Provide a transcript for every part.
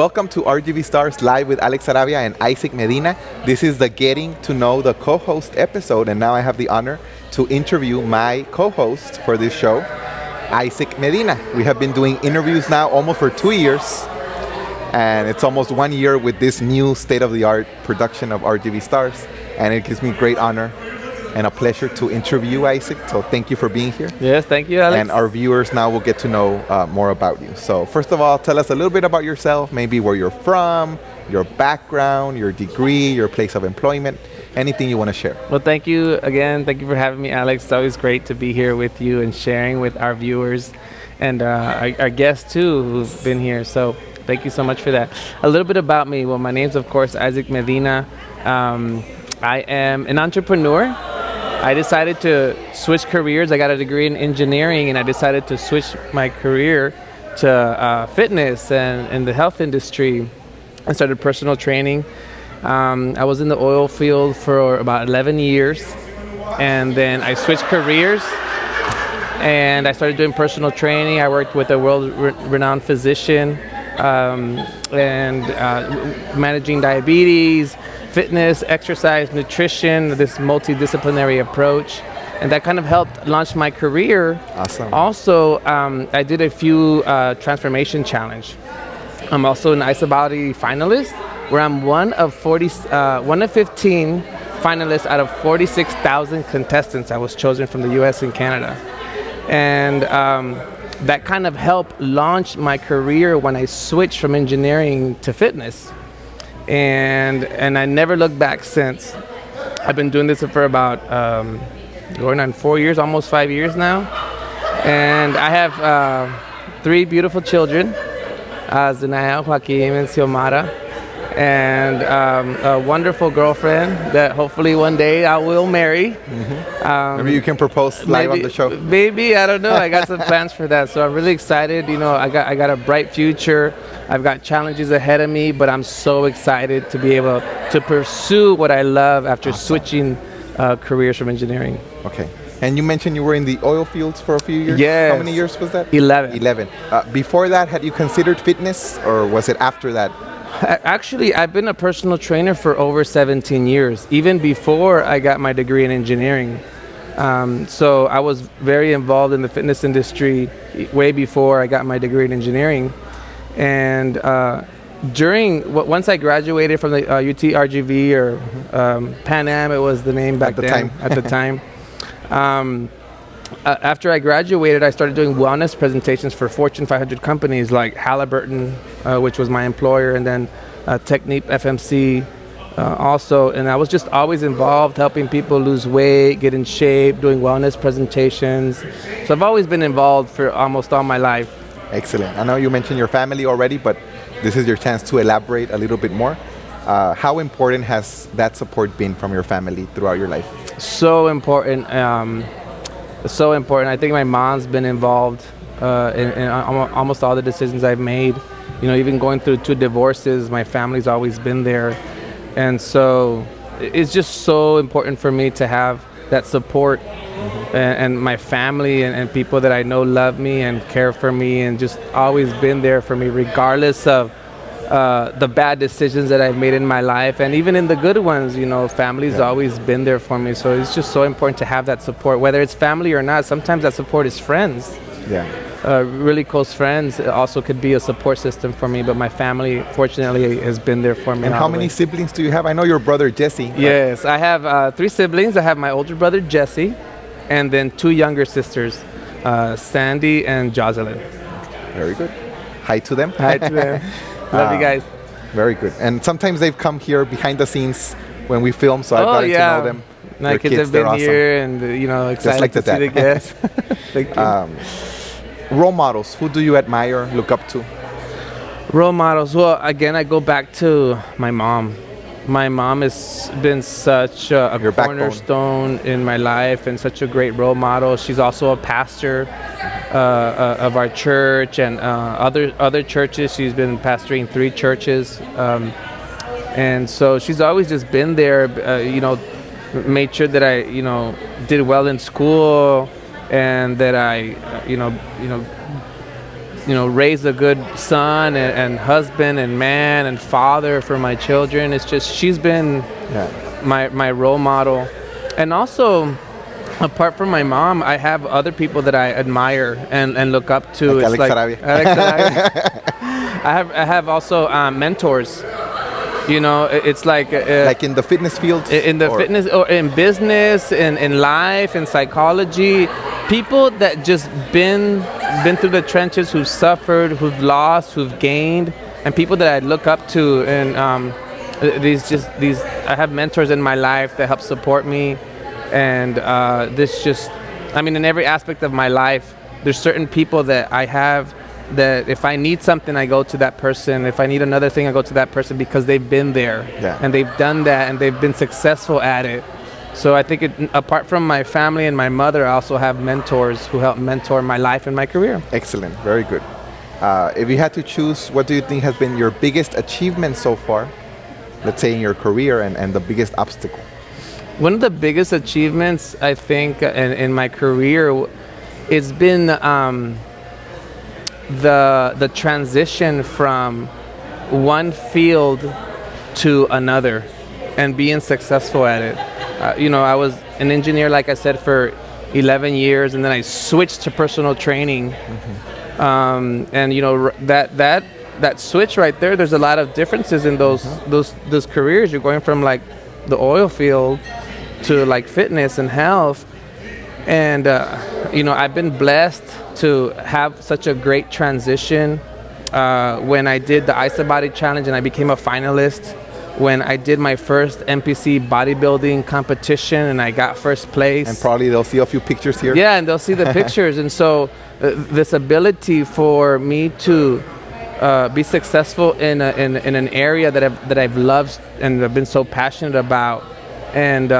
Welcome to RGV Stars Live with Alex Arabia and Isaac Medina. This is the Getting to Know the Co-host episode, and now I have the honor to interview my co-host for this show, Isaac Medina. We have been doing interviews now almost for 2 years, and it's almost 1 year with this new state-of-the-art production of RGV Stars, and it gives me great honor and a pleasure to interview Isaac. So thank you for being here. Yes, thank you, Alex. And our viewers now will get to know more about you. So first of all, tell us a little bit about yourself, maybe where you're from, your background, your degree, your place of employment, anything you want to share. Well, thank you again. Thank you for having me, Alex. It's always great to be here with you and sharing with our viewers and our guests too, who've been here. So thank you so much for that. A little bit about me. Well, my name's of course Isaac Medina. I am an entrepreneur. I decided to switch careers. I got a degree in engineering, and I decided to switch my career to fitness and in the health industry. I started personal training. I was in the oil field for about 11 years, and then I switched careers, and I started doing personal training. I worked with a world-renowned physician and managing diabetes, fitness, exercise, nutrition, this multidisciplinary approach. And that kind of helped launch my career. Awesome. Also, I did a few transformation challenge. I'm also an Isabody finalist, where I'm one of 15 finalists out of 46,000 contestants. I was chosen from the US and Canada. And that kind of helped launch my career when I switched from engineering to fitness. And I never looked back since. I've been doing this for about going on 4 years, almost 5 years now. And I have 3 beautiful children, Zanaya, Joaquim, and Xiomara, and a wonderful girlfriend that hopefully one day I will marry. Mm-hmm. Maybe you can propose live on the show. Maybe, I don't know. I got some plans for that, so I'm really excited. You know, I got a bright future. I've got challenges ahead of me, but I'm so excited to be able to pursue what I love after switching careers from engineering. Okay. And you mentioned you were in the oil fields for a few years. Yes. How many years was that? 11. 11. Before that, had you considered fitness, or was it after that? Actually, I've been a personal trainer for over 17 years, even before I got my degree in engineering. So I was very involved in the fitness industry way before I got my degree in engineering. And once I graduated from the UT RGV or Pan Am, it was the name back then. At the time. After I graduated, I started doing wellness presentations for Fortune 500 companies like Halliburton, which was my employer, and then Technique FMC also. And I was just always involved helping people lose weight, get in shape, doing wellness presentations. So I've always been involved for almost all my life. Excellent. I know you mentioned your family already, but this is your chance to elaborate a little bit more. How important has that support been from your family throughout your life? So important. So important. I think my mom's been involved in almost all the decisions I've made. You know, even going through 2 divorces, my family's always been there. And so it's just so important for me to have that support. Mm-hmm. and my family and people that I know love me and care for me and just always been there for me regardless of the bad decisions that I've made in my life, and even in the good ones, you know, family's always been there for me. So it's just so important to have that support, whether it's family or not. Sometimes that support is friends. Yeah. Really close friends also could be a support system for me, but my family, fortunately, has been there for me. And how many siblings do you have? I know your brother, Jesse. Yes, I have 3 siblings. I have my older brother, Jesse, and then 2 younger sisters, Sandy and Jocelyn. Very good. Hi to them. Hi to them. Love you guys. Very good. And sometimes they've come here behind the scenes when we film, so I've gotten to know them. My kids have been here and, you know, excited to see the guests. Thank you. Role models, who do you admire, look up to? Role models, well, again, I go back to my mom. My mom has been such a cornerstone in my life and such a great role model. She's also a pastor of our church and other churches. She's been pastoring 3 churches. And so she's always just been there, you know, made sure that I, you know, did well in school and that I, you know, raise a good son and husband and man and father for my children. It's just she's been my role model. And also, apart from my mom, I have other people that I admire and look up to. Like Alex Sarabia. I have also mentors. It's like in the fitness field, fitness or in business, in life, in psychology, people that just been through the trenches, who've suffered, who've lost, who've gained, and people that I look up to. And I have mentors in my life that help support me, and in every aspect of my life, there's certain people that I have that if I need something, I go to that person. If I need another thing, I go to that person because they've been there and they've done that and they've been successful at it. So I think apart from my family and my mother, I also have mentors who help mentor my life and my career. Excellent. Very good. If you had to choose, what do you think has been your biggest achievement so far, let's say in your career, and the biggest obstacle? One of the biggest achievements, I think, in my career, it's been the transition from one field to another and being successful at it. I was an engineer, like I said, for 11 years, and then I switched to personal training. That switch right there, there's a lot of differences in those careers. You're going from like the oil field to like fitness and health. And I've been blessed to have such a great transition. When I did the Isobody Challenge and I became a finalist, when I did my first NPC bodybuilding competition and I got first place. And probably they'll see a few pictures here. Yeah, and they'll see the pictures. And so this ability for me to be successful in an area that I've loved and I've been so passionate about. And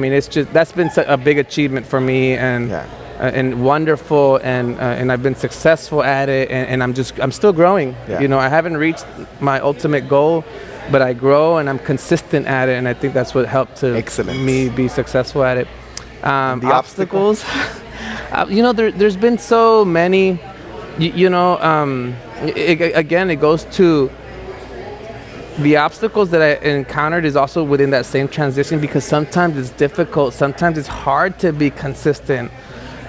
it's just, that's been a big achievement for me, and wonderful, and I've been successful at it, and I'm still growing. I haven't reached my ultimate goal, but I grow and I'm consistent at it, and I think that's what helped me be successful at it. The obstacles, there's been so many. It goes to the obstacles that I encountered is also within that same transition, because sometimes it's difficult, sometimes it's hard to be consistent.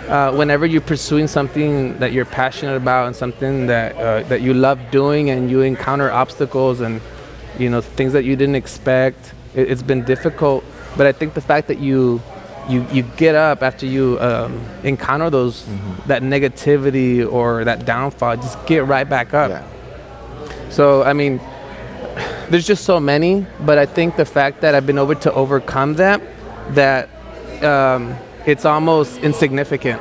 Whenever you're pursuing something that you're passionate about and something that you love doing, and you encounter obstacles and things that you didn't expect, it's been difficult. But I think the fact that you get up after you encounter that negativity or that downfall, just get right back up. So there's just so many, but I think the fact that I've been able to overcome that it's almost insignificant,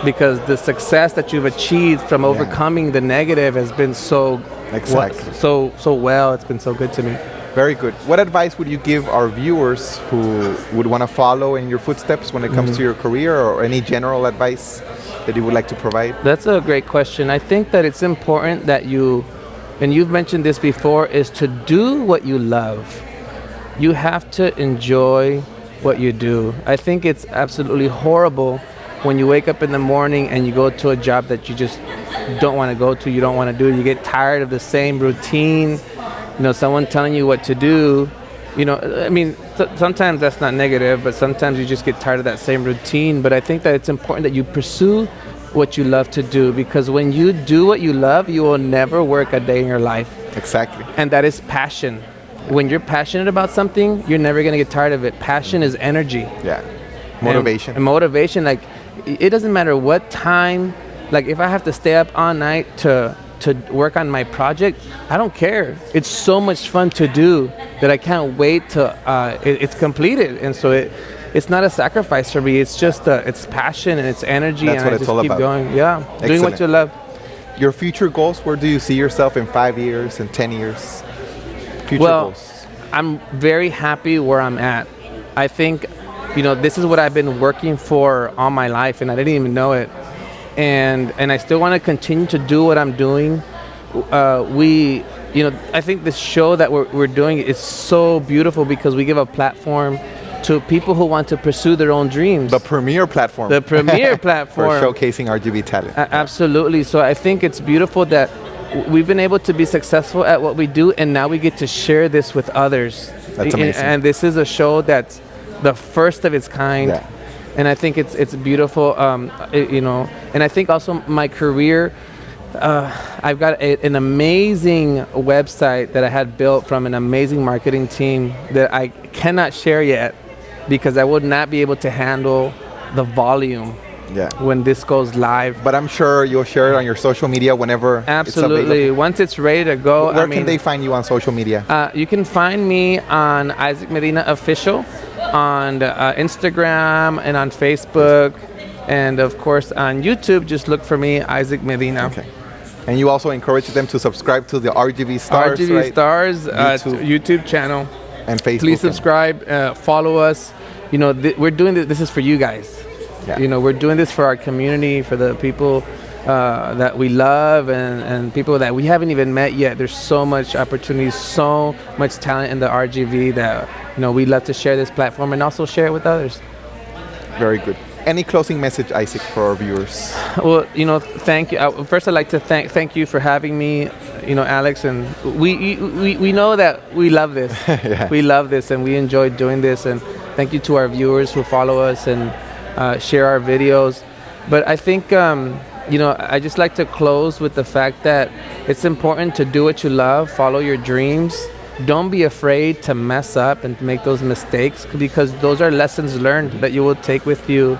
because the success that you've achieved from overcoming the negative has been so well. It's been so good to me. Very good. What advice would you give our viewers who would want to follow in your footsteps when it comes to your career, or any general advice that you would like to provide? That's a great question. I think that it's important that you, and you've mentioned this before, is to do what you love. You have to enjoy what you do. I think it's absolutely horrible when you wake up in the morning and you go to a job that you just don't want to go to, you don't want to do. You get tired of the same routine, someone telling you what to do. Sometimes that's not negative, but sometimes you just get tired of that same routine. But I think that it's important that you pursue what you love to do, because when you do what you love, you will never work a day in your life. Exactly. And that is passion. When you're passionate about something, you're never going to get tired of it. Passion is energy. Motivation. And motivation, like, it doesn't matter what time. Like, if I have to stay up all night to work on my project, I don't care. It's so much fun to do that I can't wait till it's completed. And so it's not a sacrifice for me. It's just it's passion and it's energy. That's and what I it's just all keep about. going. Yeah, Excellent. Doing what you love. Your future goals, where do you see yourself in 5 years and 10 years? Future goals. I'm very happy where I'm at. I think, this is what I've been working for all my life, and I didn't even know it. And I still want to continue to do what I'm doing. I think this show that we're doing is so beautiful, because we give a platform to people who want to pursue their own dreams. The premier platform. The premier for platform. showcasing RGV talent. Absolutely. So I think it's beautiful that we've been able to be successful at what we do, and now we get to share this with others. That's amazing. And this is a show that's the first of its kind. Yeah. And I think it's beautiful, you know. And I think also my career, I've got an amazing website that I had built from an amazing marketing team that I cannot share yet because I would not be able to handle the volume when this goes live. But I'm sure you'll share it on your social media whenever Absolutely. it's available. Once it's ready to go. Where can they find you on social media? You can find me on Isaac Medina Official on Instagram and on Facebook. And of course on YouTube, just look for me, Isaac Medina. Okay. And you also encourage them to subscribe to the RGV Stars, RGV right? Stars YouTube channel. And Facebook. Please subscribe, follow us. You know, we're doing this. This is for you guys. Yeah. You know, we're doing this for our community, for the people that we love and people that we haven't even met yet. There's so much opportunity, so much talent in the RGV that, you know, we love to share this platform and also share it with others. Very good. Any closing message, Isaac, for our viewers? Well, you know, thank you. First, I'd like to thank you for having me, you know, Alex. And we know that we love this. Yeah. We love this and we enjoy doing this. And thank you to our viewers who follow us and share our videos. But I think, you know, I just like to close with the fact that it's important to do what you love, follow your dreams. Don't be afraid to mess up and make those mistakes because those are lessons learned that you will take with you.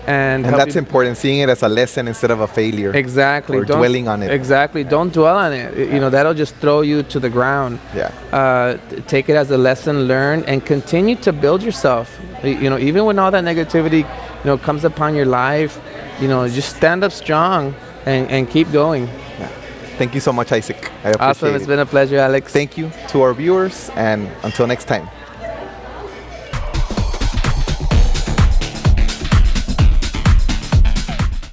And that's important, seeing it as a lesson instead of a failure. Exactly. Or dwelling on it. Exactly. Don't dwell on it. You know, that'll just throw you to the ground. Yeah. Take it as a lesson learned and continue to build yourself. You know, even when all that negativity, you know, comes upon your life, you know, just stand up strong and keep going. Yeah. Thank you so much, Isaac. I appreciate Awesome. It's been a pleasure, Alex. Thank you to our viewers, and until next time.